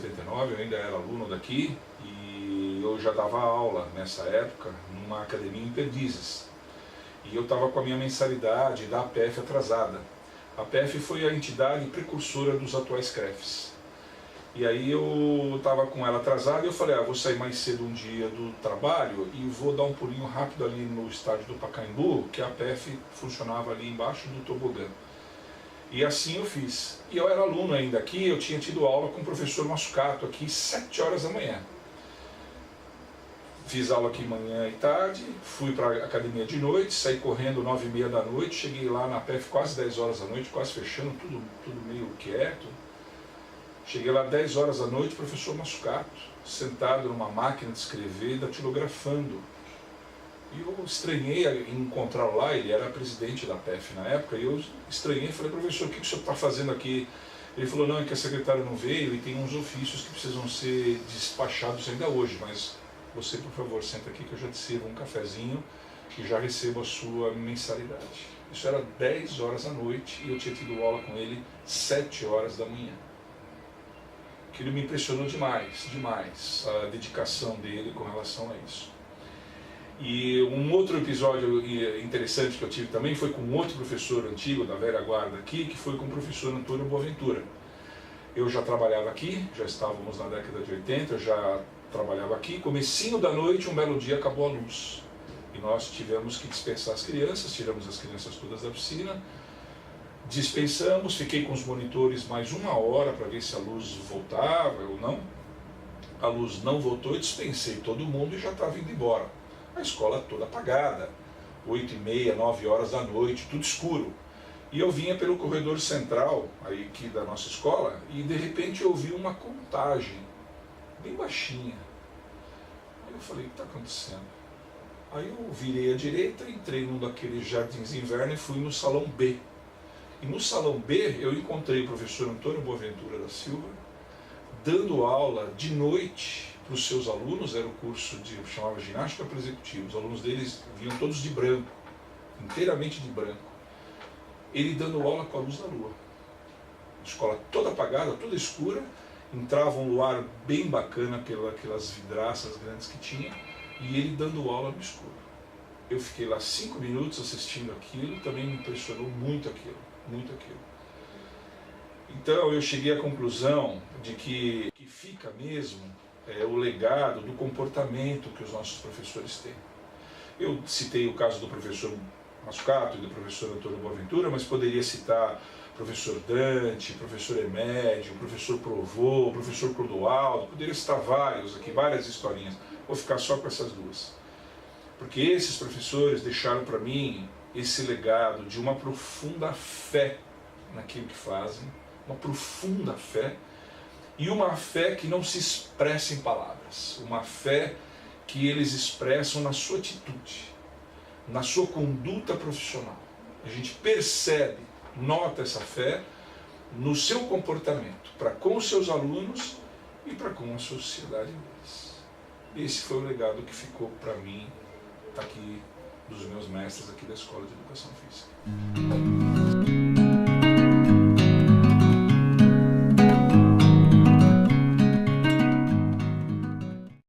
79, eu ainda era aluno daqui e eu já dava aula nessa época numa academia em Perdizes. E eu estava com a minha mensalidade da APF atrasada. A APF foi a entidade precursora dos atuais CREFs. E aí eu estava com ela atrasada e eu falei, vou sair mais cedo um dia do trabalho e vou dar um pulinho rápido ali no estádio do Pacaembu, que a APF funcionava ali embaixo do tobogã. E assim eu fiz. E eu era aluno ainda aqui, eu tinha tido aula com o professor Massucato aqui 7 horas da manhã. Fiz aula aqui manhã e tarde, fui para a academia de noite, saí correndo 9h30 da noite, cheguei lá na APF quase 10 horas da noite, quase fechando, tudo meio quieto. Cheguei lá 10 horas da noite, professor Massucato, sentado numa máquina de escrever, datilografando. E eu estranhei em encontrá-lo lá, ele era presidente da APF na época, e eu estranhei e falei, professor, o que o senhor está fazendo aqui? Ele falou, não, é que a secretária não veio e tem uns ofícios que precisam ser despachados ainda hoje, mas você, por favor, senta aqui que eu já te sirvo um cafezinho e já recebo a sua mensalidade. Isso era 10 horas da noite e eu tinha tido aula com ele 7 horas da manhã. Aquilo me impressionou demais, demais, a dedicação dele com relação a isso. E um outro episódio interessante que eu tive também foi com outro professor antigo da velha guarda aqui, que foi com o professor Antônio Boaventura. Eu já trabalhava aqui, já estávamos na década de 80, eu já trabalhava aqui, comecinho da noite, um belo dia acabou a luz. E nós tivemos que dispensar as crianças, tiramos as crianças todas da piscina, dispensamos, fiquei com os monitores mais 1 hora para ver se a luz voltava ou não. A luz não voltou, eu dispensei todo mundo e já estava indo embora. A escola toda apagada, 8h30, 9 horas da noite, tudo escuro. E eu vinha pelo corredor central aí aqui da nossa escola e de repente eu ouvi uma contagem, bem baixinha. Aí eu falei, o que está acontecendo? Aí eu virei à direita, entrei num daqueles jardins de inverno e fui no salão B. E no salão B eu encontrei o professor Antônio Boaventura da Silva, dando aula de noite para os seus alunos, era o curso de, chamava ginástica para executivos, os alunos deles vinham todos de branco, inteiramente de branco. Ele dando aula com a luz da lua. A escola toda apagada, toda escura, entrava um luar bem bacana pelas vidraças grandes que tinha, e ele dando aula no escuro. Eu fiquei lá 5 minutos assistindo aquilo, também me impressionou muito aquilo, muito aquilo. Então eu cheguei à conclusão de que fica mesmo o legado do comportamento que os nossos professores têm. Eu citei o caso do professor Massucato e do professor Antônio Boaventura, mas poderia citar professor Dante, professor Emédio, professor Provô, professor Clodoaldo, poderia citar vários aqui, várias historinhas. Vou ficar só com essas duas. Porque esses professores deixaram para mim esse legado de uma profunda fé naquilo que fazem, uma profunda fé, e uma fé que não se expressa em palavras, uma fé que eles expressam na sua atitude, na sua conduta profissional. A gente percebe, nota essa fé no seu comportamento, para com os seus alunos e para com a sociedade deles. Esse foi o legado que ficou para mim aqui, dos meus mestres aqui da Escola de Educação Física.